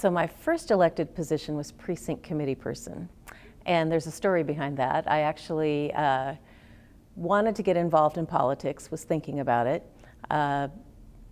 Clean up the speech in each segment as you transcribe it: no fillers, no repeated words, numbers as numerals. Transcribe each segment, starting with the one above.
So my first elected position was precinct committee person. And there's a story behind that. I actually wanted to get involved in politics, was thinking about it,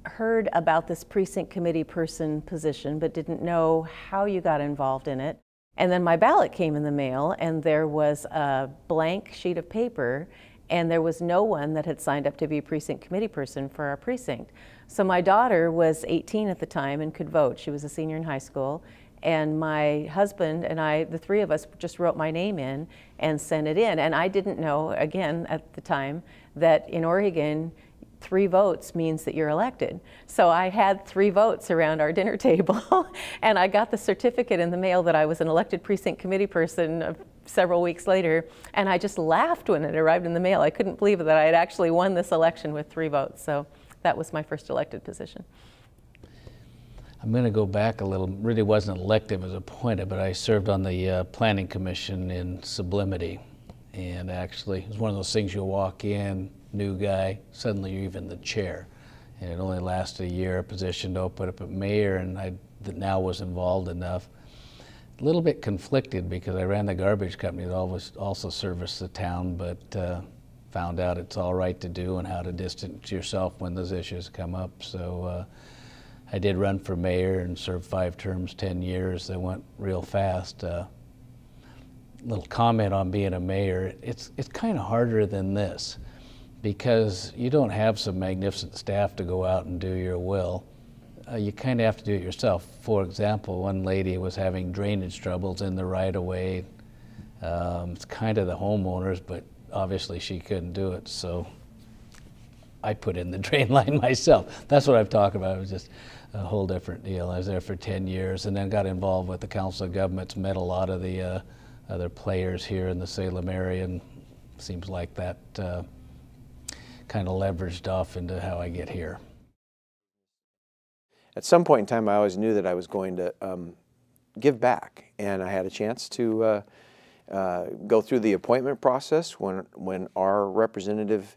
heard about this precinct committee person position, but didn't know how you got involved in it. And then my ballot came in the mail, and there was a blank sheet of paper, and there was no one that had signed up to be a precinct committee person for our precinct. So my daughter was 18 at the time and could vote. She was a senior in high school. And my husband and I, the three of us, just wrote my name in and sent it in. And I didn't know, again, at the time, that in Oregon, 3 votes means that you're elected. So I had 3 votes around our dinner table, and I got the certificate in the mail that I was an elected precinct committee person several weeks later, and I just laughed when it arrived in the mail. I couldn't believe that I had actually won this election with 3 votes. So that was my first elected position. I'm going to go back a little. Really wasn't elected, was appointed, but I served on the Planning Commission in Sublimity. And actually, it was one of those things you walk in, new guy, suddenly you're even the chair. And it only lasted a year, a position to open up at mayor, and I now was involved enough. A little bit conflicted because I ran the garbage company that always also serviced the town, but found out it's all right to do and how to distance yourself when those issues come up. So I did run for mayor and served 5 terms, 10 years. They went real fast. Little comment on being a mayor, it's kind of harder than this because you don't have some magnificent staff to go out and do your will. You kind of have to do it yourself. For example, one lady was having drainage troubles in the right-of-way. It's kind of the homeowners, but obviously she couldn't do it, so I put in the drain line myself. That's what I've talked about. It was just a whole different deal. I was there for 10 years and then got involved with the Council of Governments, met a lot of the other players here in the Salem area, and seems like that kind of leveraged off into how I get here. At some point in time, I always knew that I was going to give back, and I had a chance to go through the appointment process when our representative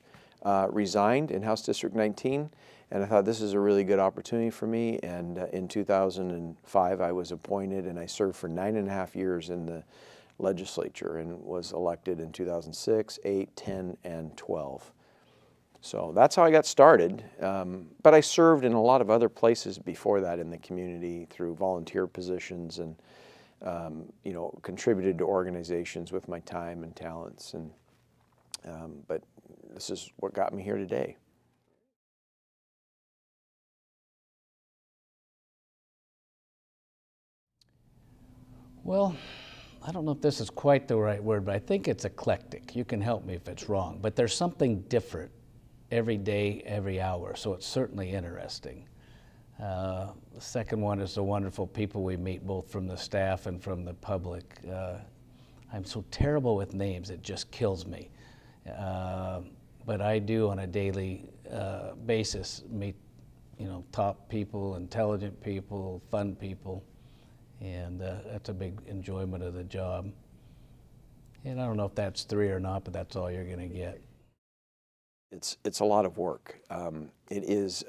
resigned in House District 19, and I thought this is a really good opportunity for me. And in 2005, I was appointed, and I served for 9.5 years in the legislature and was elected in 2006, 8, 10, and 12. So that's how I got started, but I served in a lot of other places before that in the community through volunteer positions and you know, contributed to organizations with my time and talents, and but this is what got me here today. Well, I don't know if this is quite the right word, but I think it's eclectic. You can help me if it's wrong, but there's something different every day, every hour, so it's certainly interesting. The second one is the wonderful people we meet, both from the staff and from the public. I'm so terrible with names, it just kills me. But I do on a daily basis meet, you know, top people, intelligent people, fun people, and that's a big enjoyment of the job. And I don't know if that's 3 or not, but that's all you're gonna get. It's a lot of work. It is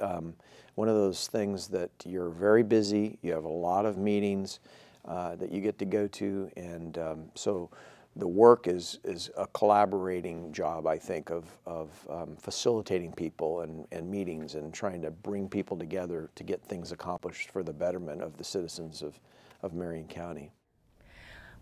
one of those things that you're very busy, you have a lot of meetings that you get to go to, and so the work is a collaborating job, I think, of facilitating people and meetings and trying to bring people together to get things accomplished for the betterment of the citizens of Marion County.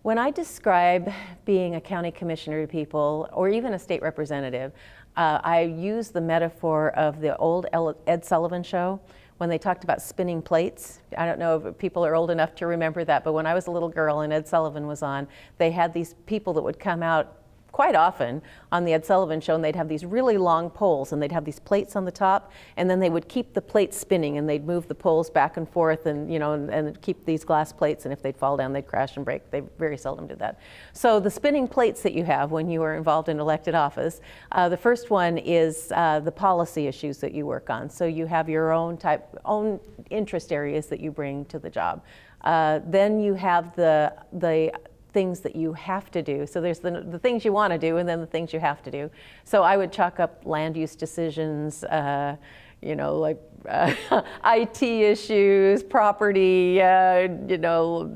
When I describe being a county commissioner to people, or even a state representative, I use the metaphor of the old Ed Sullivan show when they talked about spinning plates. I don't know if people are old enough to remember that, but when I was a little girl and Ed Sullivan was on, they had these people that would come out quite often on the Ed Sullivan show, and they'd have these really long poles, and they'd have these plates on the top, and then they would keep the plates spinning, and they'd move the poles back and forth, and you know, and keep these glass plates, and if they'd fall down, they'd crash and break. They very seldom did that. So the spinning plates that you have when you are involved in elected office, the first one is the policy issues that you work on. So you have your own interest areas that you bring to the job. Then you have the things that you have to do. So there's the things you want to do, and then the things you have to do. So I would chalk up land use decisions, you know, like IT issues, property, you know,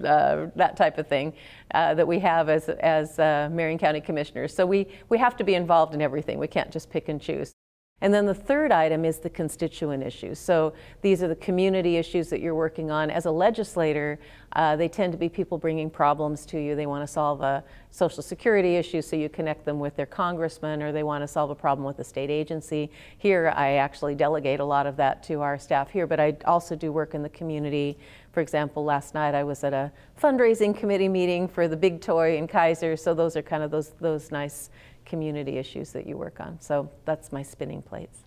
that type of thing that we have as Marion County Commissioners. So we have to be involved in everything. We can't just pick and choose. And then the third item is the constituent issues. So these are the community issues that you're working on. As a legislator, they tend to be people bringing problems to you. They want to solve a Social Security issue, so you connect them with their congressman, or they want to solve a problem with a state agency. Here, I actually delegate a lot of that to our staff here, but I also do work in the community. For example, last night I was at a fundraising committee meeting for the Big Toy in Kaiser, so those are kind of those nice community issues that you work on. So that's my spinning plates.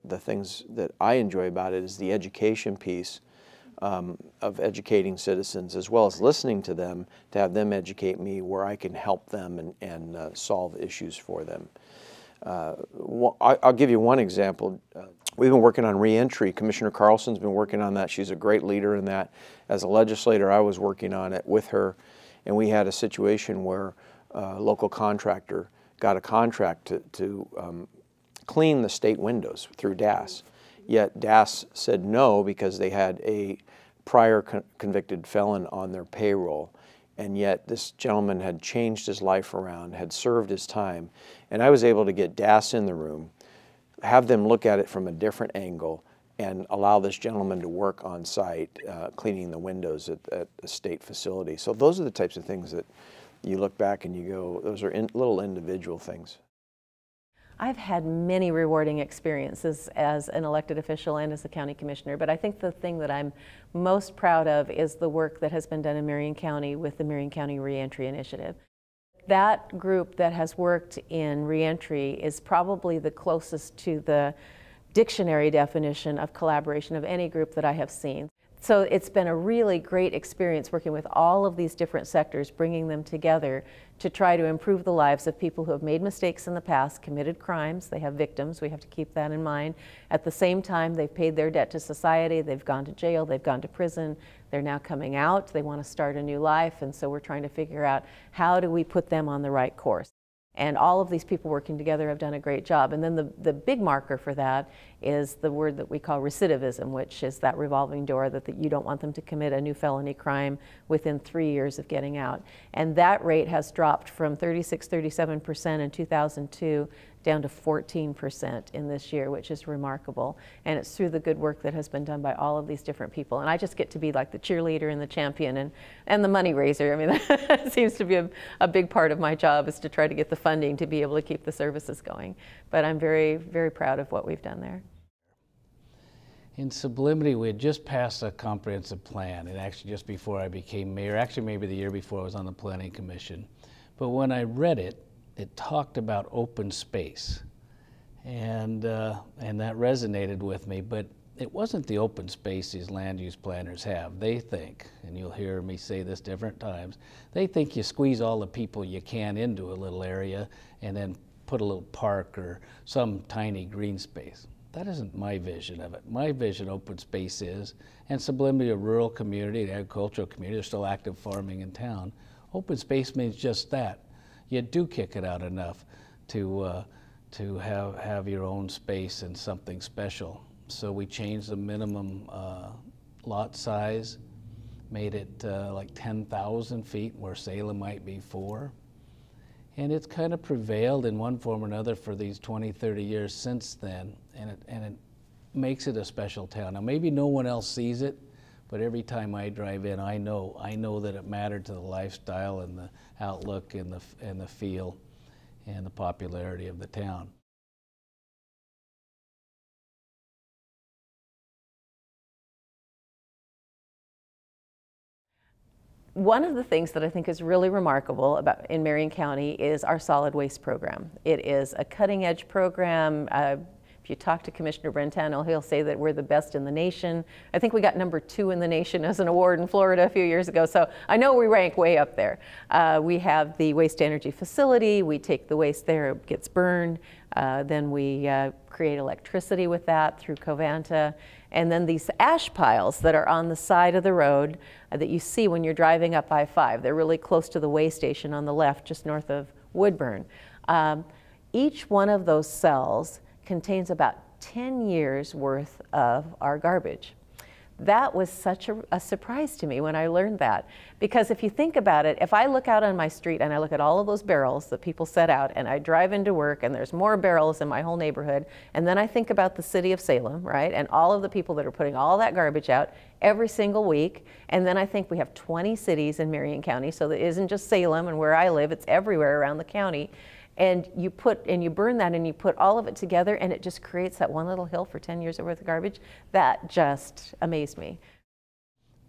The things that I enjoy about it is the education piece of educating citizens, as well as listening to them, to have them educate me where I can help them and solve issues for them. I'll give you one example. We've been working on reentry. Commissioner Carlson's been working on that. She's a great leader in that. As a legislator, I was working on it with her, and we had a situation where a local contractor got a contract to clean the state windows through DAS. Yet DAS said no because they had a prior convicted felon on their payroll. And yet this gentleman had changed his life around, had served his time. And I was able to get DAS in the room, have them look at it from a different angle, and allow this gentleman to work on site cleaning the windows at a state facility. So those are the types of things that you look back and you go, those are little individual things. I've had many rewarding experiences as an elected official and as a county commissioner, but I think the thing that I'm most proud of is the work that has been done in Marion County with the Marion County Reentry Initiative. That group that has worked in reentry is probably the closest to the dictionary definition of collaboration of any group that I have seen. So it's been a really great experience working with all of these different sectors, bringing them together to try to improve the lives of people who have made mistakes in the past, committed crimes. They have victims. We have to keep that in mind. At the same time, they've paid their debt to society. They've gone to jail. They've gone to prison. They're now coming out. They want to start a new life. And so we're trying to figure out, how do we put them on the right course? And all of these people working together have done a great job. And then the big marker for that is the word that we call recidivism, which is that revolving door that you don't want them to commit a new felony crime within 3 years of getting out. And that rate has dropped from 37% in 2002 down to 14% in this year, which is remarkable. And it's through the good work that has been done by all of these different people. And I just get to be like the cheerleader and the champion and the money raiser. I mean, that seems to be a big part of my job, is to try to get the funding to be able to keep the services going. But I'm very, very proud of what we've done there. In Sublimity, we had just passed a comprehensive plan, and actually just before I became mayor, actually maybe the year before I was on the Planning Commission. But when I read it, it talked about open space, and that resonated with me, but it wasn't the open space these land use planners have. They think, and you'll hear me say this different times, they think you squeeze all the people you can into a little area and then put a little park or some tiny green space. That isn't my vision of it. My vision open space is, and Sublimity, a rural community, an agricultural community, there's still active farming in town. Open space means just that. You do kick it out enough to have your own space and something special. So we changed the minimum lot size, made it like 10,000 feet where Salem might be 4. And it's kind of prevailed in one form or another for these 20, 30 years since then, and it makes it a special town. Now maybe no one else sees it, but every time I drive in, I know that it mattered to the lifestyle and the outlook and the feel and the popularity of the town. One of the things that I think is really remarkable about in Marion County is our solid waste program. It is a cutting edge program. If you talk to Commissioner Brentano, he'll say that we're the best in the nation. I think we got #2 in the nation as an award in Florida a few years ago, so I know we rank way up there. We have the waste energy facility. We take the waste there, it gets burned. Then we create electricity with that through Covanta. And then these ash piles that are on the side of the road that you see when you're driving up I-5. They're really close to the way station on the left, just north of Woodburn. Each one of those cells contains about 10 years worth of our garbage. That was such a surprise to me when I learned that. Because if you think about it, if I look out on my street and I look at all of those barrels that people set out, and I drive into work and there's more barrels in my whole neighborhood, and then I think about the city of Salem, right, and all of the people that are putting all that garbage out every single week, and then I think we have 20 cities in Marion County, so it isn't just Salem and where I live, it's everywhere around the county. And you burn that and you put all of it together, and it just creates that one little hill for 10 years worth of garbage. That just amazed me.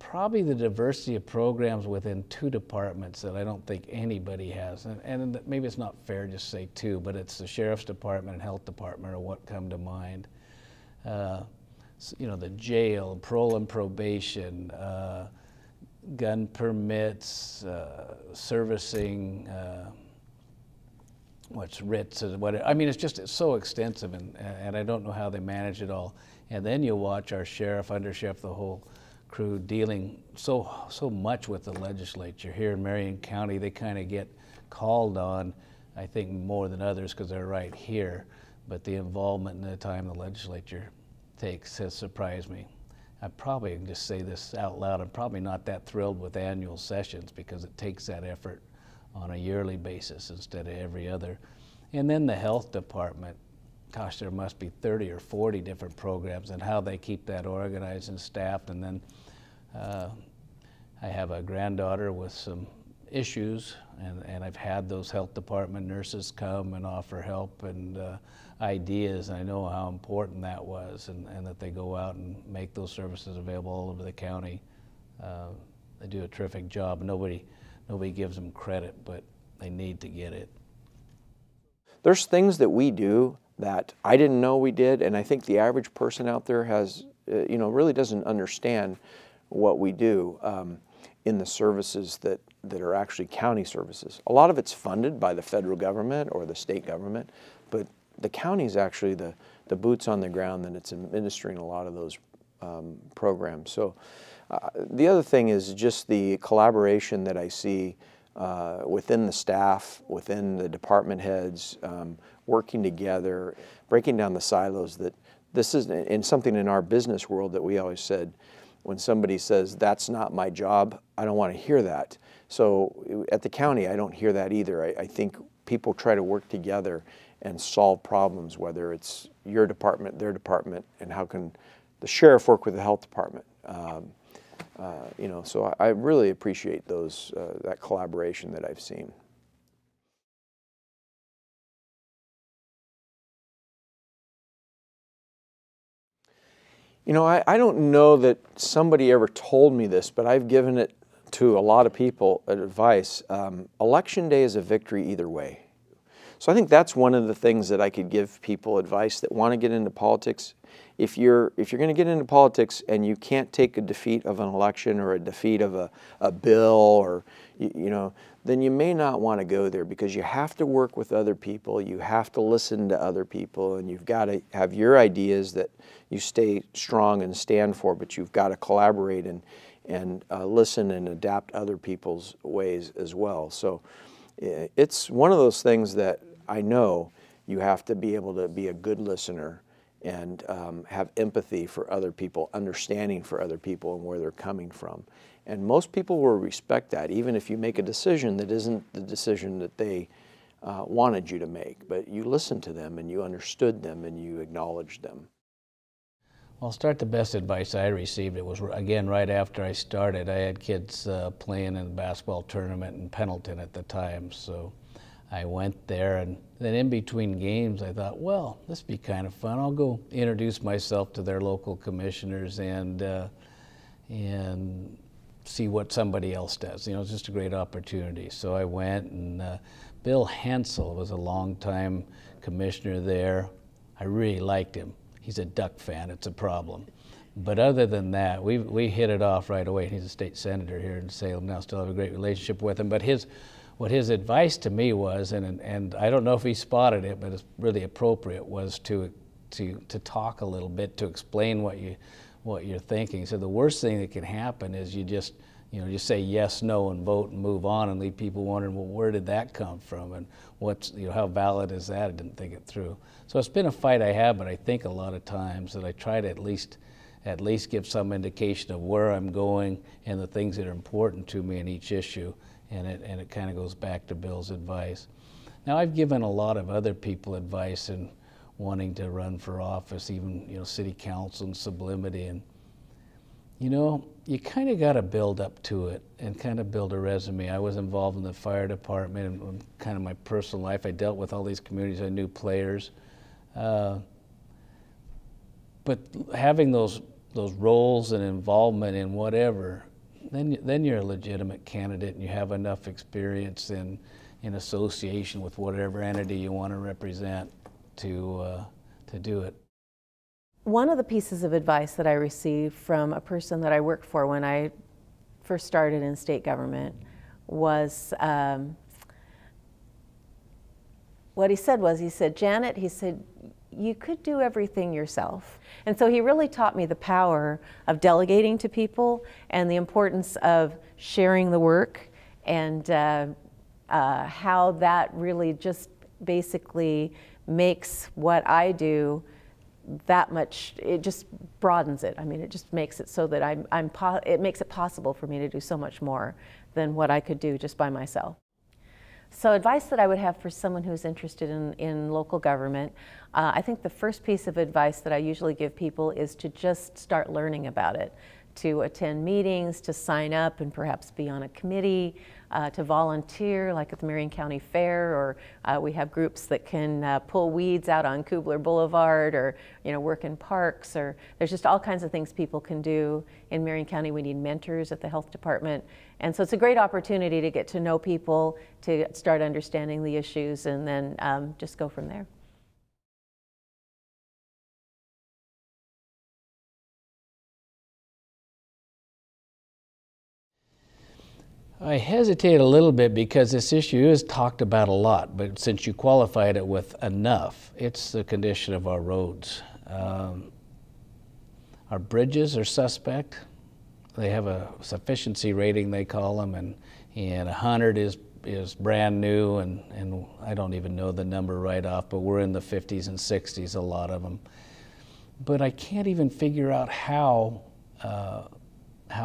Probably the diversity of programs within two departments that I don't think anybody has. And maybe it's not fair to say two, but it's the Sheriff's Department and Health Department are what come to mind. You know, the jail, parole and probation, gun permits, servicing, what's writs, I mean, it's so extensive, and I don't know how they manage it all. And then you watch our sheriff, undersheriff, the whole crew dealing so much with the legislature. Here in Marion County, they kind of get called on, I think, more than others because they're right here. But the involvement and the time the legislature takes has surprised me. I probably can just say this out loud. I'm probably not that thrilled with annual sessions because it takes that effort on a yearly basis instead of every other. And then the health department, gosh, there must be 30 or 40 different programs, and how they keep that organized and staffed. And then I have a granddaughter with some issues, and I've had those health department nurses come and offer help and ideas. And I know how important that was, and that they go out and make those services available all over the county. They do a terrific job. Nobody gives them credit, but they need to get it. There's things that we do that I didn't know we did, and I think the average person out there has, you know, really doesn't understand what we do in the services that are actually county services. A lot of it's funded by the federal government or the state government, but the county is actually the boots on the ground that it's administering a lot of those programs. So the other thing is just the collaboration that I see within the staff, within the department heads, working together, breaking down the silos. That this is something in our business world that we always said, when somebody says, that's not my job, I don't want to hear that. So at the county, I don't hear that either. I think people try to work together and solve problems, whether it's your department, their department, and how can the sheriff work with the health department. You know, so I really appreciate that collaboration that I've seen. You know, I don't know that somebody ever told me this, but I've given it to a lot of people advice. Election day is a victory either way. So I think that's one of the things that I could give people advice that want to get into politics. If you're going to get into politics and you can't take a defeat of an election or a defeat of a bill, or you know, then you may not want to go there, because you have to work with other people, you have to listen to other people, and you've got to have your ideas that you stay strong and stand for, but you've got to collaborate and listen and adapt other people's ways as well. So it's one of those things that I know you have to be able to be a good listener and have empathy for other people, understanding for other people and where they're coming from. And most people will respect that, even if you make a decision that isn't the decision that they wanted you to make. But you listened to them and you understood them and you acknowledged them. I'll start the best advice I received. It was, again, right after I started. I had kids playing in a basketball tournament in Pendleton at the time, so I went there, and then in between games I thought, well, this would be kind of fun. I'll go introduce myself to their local commissioners and see what somebody else does. You know, it's just a great opportunity. So I went, and Bill Hensel was a longtime commissioner there. I really liked him. He's a Duck fan, it's a problem. But other than that, we hit it off right away. He's a state senator here in Salem now, still have a great relationship with him. But what his advice to me was, and I don't know if he spotted it, but it's really appropriate, was to talk a little bit, to explain what what you're thinking. So the worst thing that can happen is you just say yes, no, and vote and move on, and leave people wondering, well, where did that come from, and what's, how valid is that? I didn't think it through. So it's been a fight I have, but I think a lot of times that I try to at least give some indication of where I'm going and the things that are important to me in each issue, and it kind of goes back to Bill's advice. Now, I've given a lot of other people advice in wanting to run for office, even city council and sublimity, and you kind of got to build up to it and kind of build a resume. I was involved in the fire department and kind of my personal life. I dealt with all these communities. I knew players. But having those roles and involvement in whatever, then you're a legitimate candidate and you have enough experience in association with whatever entity you want to represent to do it. One of the pieces of advice that I received from a person that I worked for when I first started in state government was, what he said, Janet, he said, you could do everything yourself. And so he really taught me the power of delegating to people and the importance of sharing the work, and how that really just basically makes what I do that much, it just broadens it. I mean, it just makes it so that it makes it possible for me to do so much more than what I could do just by myself. So advice that I would have for someone who's interested in local government, I think the first piece of advice that I usually give people is to just start learning about it, to attend meetings, to sign up and perhaps be on a committee, to volunteer like at the Marion County Fair, or we have groups that can pull weeds out on Kubler Boulevard, or work in parks, or there's just all kinds of things people can do. In Marion County we need mentors at the health department, and so it's a great opportunity to get to know people, to start understanding the issues, and then just go from there. I hesitate a little bit because this issue is talked about a lot, but since you qualified it with enough, it's the condition of our roads. Our bridges are suspect. They have a sufficiency rating, they call them, and 100 is brand new, and I don't even know the number right off, but we're in the 50s and 60s, a lot of them. But I can't even figure out how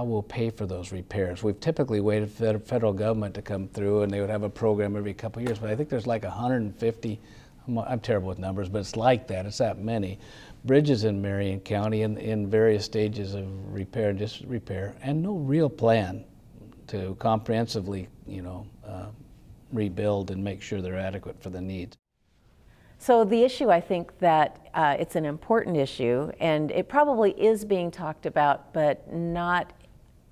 we'll pay for those repairs. We've typically waited for the federal government to come through, and they would have a program every couple of years, but I think there's like 150, I'm terrible with numbers, but it's like that, it's that many bridges in Marion County in various stages of repair, just repair, and no real plan to comprehensively, rebuild and make sure they're adequate for the needs. So the issue, I think that it's an important issue, and it probably is being talked about, but not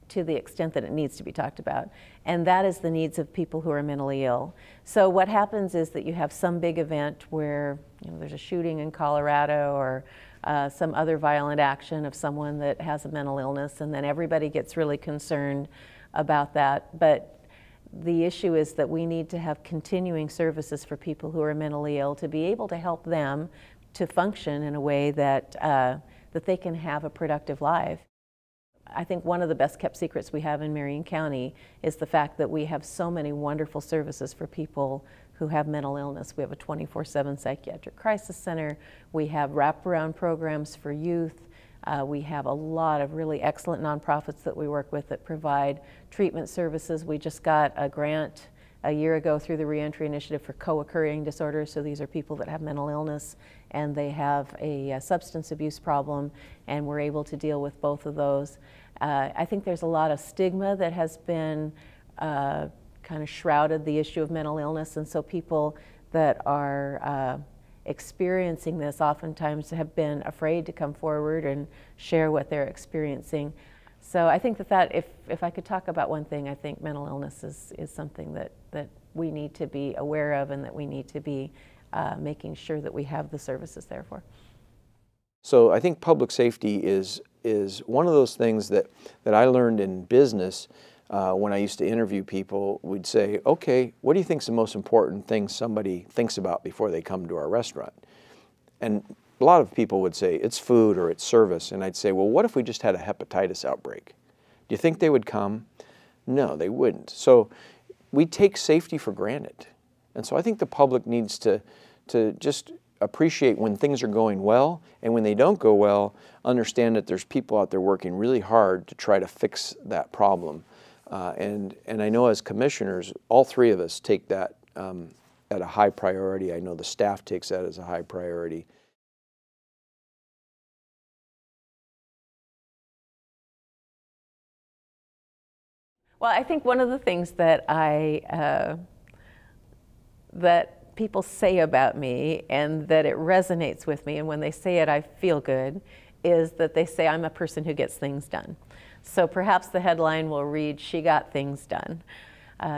to the extent that it needs to be talked about, and that is the needs of people who are mentally ill. So what happens is that you have some big event where there's a shooting in Colorado, or some other violent action of someone that has a mental illness, and then everybody gets really concerned about that. But the issue is that we need to have continuing services for people who are mentally ill to be able to help them to function in a way that, that they can have a productive life. I think one of the best kept secrets we have in Marion County is the fact that we have so many wonderful services for people who have mental illness. We have a 24/7 psychiatric crisis center. We have wraparound programs for youth. We have a lot of really excellent nonprofits that we work with that provide treatment services. We just got a grant a year ago through the Reentry Initiative for co-occurring disorders. So these are people that have mental illness and they have a substance abuse problem, and we're able to deal with both of those. I think there's a lot of stigma that has been kind of shrouded the issue of mental illness, and so people that are experiencing this oftentimes have been afraid to come forward and share what they're experiencing. So I think that if I could talk about one thing, I think mental illness is something that we need to be aware of, and that we need to be making sure that we have the services there for. So I think public safety is one of those things that I learned in business. When I used to interview people, we'd say, okay, what do you think is the most important thing somebody thinks about before they come to our restaurant? And a lot of people would say it's food or it's service, and I'd say, well, what if we just had a hepatitis outbreak? Do you think they would come? No, they wouldn't. So we take safety for granted. And so I think the public needs to just appreciate when things are going well, and when they don't go well, understand that there's people out there working really hard to try to fix that problem. And I know as commissioners, all three of us take that at a high priority. I know the staff takes that as a high priority. Well, I think one of the things that that people say about me, and that it resonates with me, and when they say it I feel good, is that they say I'm a person who gets things done. So perhaps the headline will read, "She got things done."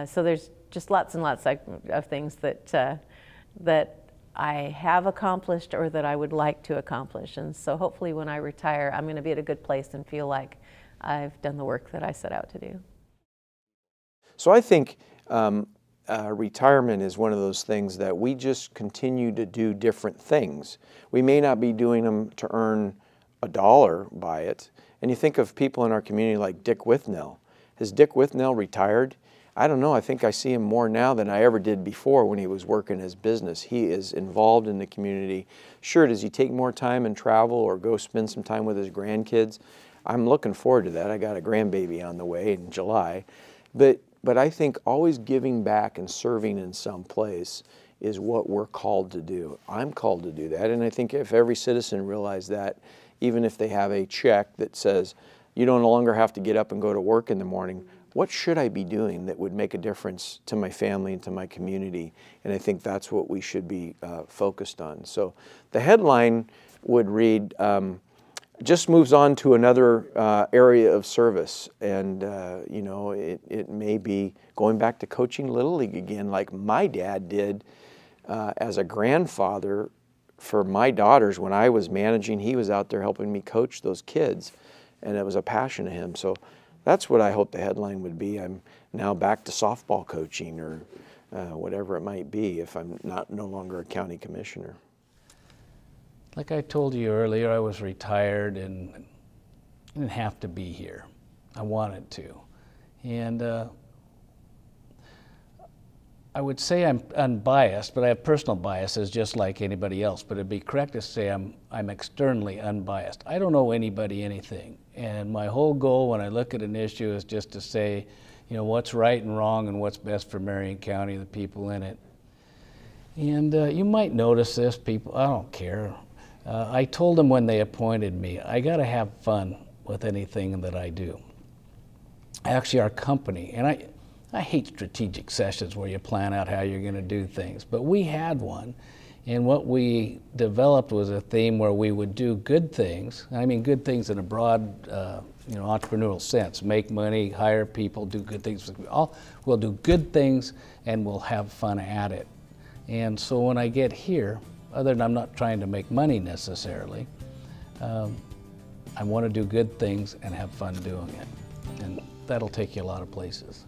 So there's just lots and lots of things that I have accomplished or that I would like to accomplish. And so hopefully when I retire, I'm going to be at a good place and feel like I've done the work that I set out to do. So I think retirement is one of those things that we just continue to do different things. We may not be doing them to earn $1 by it. And you think of people in our community like Dick Withnell. Has Dick Withnell retired? I don't know. I think I see him more now than I ever did before when he was working his business. He is involved in the community. Sure, does he take more time and travel or go spend some time with his grandkids? I'm looking forward to that. I got a grandbaby on the way in July. But I think always giving back and serving in some place is what we're called to do. I'm called to do that, and I think if every citizen realized that, even if they have a check that says, you don't no longer have to get up and go to work in the morning, what should I be doing that would make a difference to my family and to my community? And I think that's what we should be focused on. So the headline would read, just moves on to another area of service. And, you know, it may be going back to coaching Little League again, like my dad did as a grandfather for my daughters. When I was managing, he was out there helping me coach those kids, and it was a passion to him. So that's what I hope the headline would be. I'm now back to softball coaching or whatever it might be if I'm no longer a county commissioner. Like I told you earlier, I was retired and I didn't have to be here. I wanted to. And I would say I'm unbiased, but I have personal biases just like anybody else. But it'd be correct to say I'm externally unbiased. I don't owe anybody anything. And my whole goal when I look at an issue is just to say, you know, what's right and wrong and what's best for Marion County, the people in it. And you might notice this, people, I don't care. I told them when they appointed me, I got to have fun with anything that I do. Actually, our company, and I hate strategic sessions where you plan out how you're going to do things, but we had one, and what we developed was a theme where we would do good things. I mean good things in a broad, you know, entrepreneurial sense. Make money, hire people, do good things. We'll do good things, and we'll have fun at it. And so when I get here, other than I'm not trying to make money necessarily, I want to do good things and have fun doing it. And that'll take you a lot of places.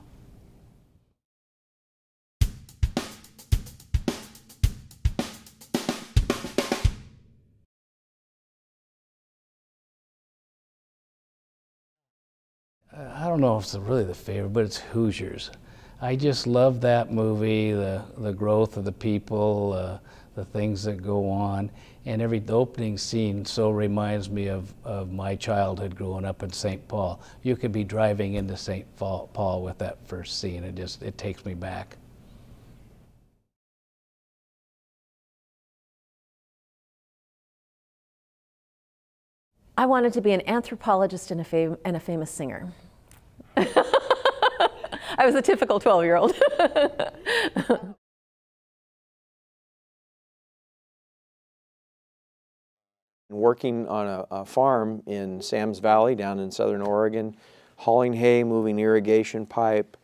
I don't know if it's really the favorite, but it's Hoosiers. I just love that movie, the growth of the people, the things that go on, and the opening scene so reminds me of my childhood growing up in St. Paul. You could be driving into St. Paul with that first scene. It takes me back. I wanted to be an anthropologist and a famous singer. I was a typical 12-year-old. Working on a farm in Sam's Valley down in southern Oregon, hauling hay, moving irrigation pipe,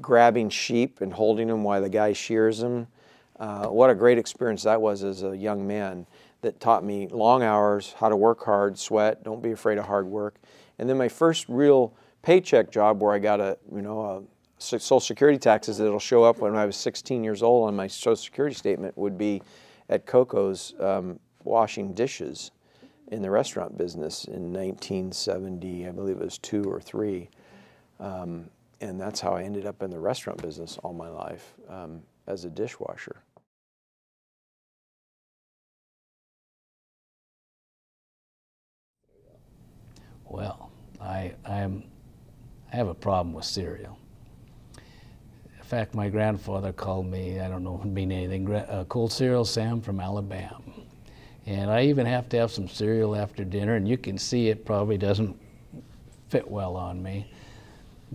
grabbing sheep and holding them while the guy shears them. What a great experience that was as a young man. That taught me long hours, how to work hard, sweat, don't be afraid of hard work. And then my first real paycheck job where I got Social Security taxes that'll show up when I was 16 years old on my Social Security statement would be at Coco's washing dishes in the restaurant business in 1970, I believe it was 2 or 3. And that's how I ended up in the restaurant business all my life, as a dishwasher. Well, I have a problem with cereal. In fact, my grandfather called me, I don't know if it mean anything, cold cereal Sam from Alabama. And I even have to have some cereal after dinner, and you can see it probably doesn't fit well on me.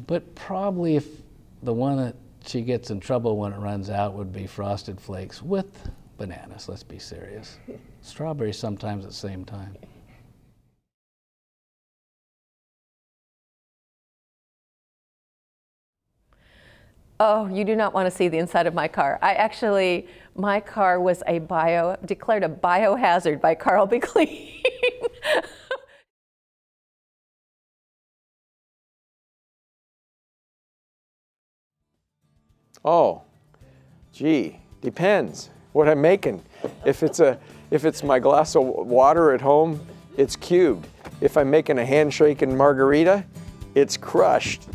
But probably if the one that she gets in trouble when it runs out would be Frosted Flakes with bananas, let's be serious. Strawberries sometimes at the same time. Oh, you do not want to see the inside of my car. My car was declared a biohazard by Carl McLean. Oh, gee, depends what I'm making. If it's my glass of water at home, it's cubed. If I'm making a handshake and margarita, it's crushed.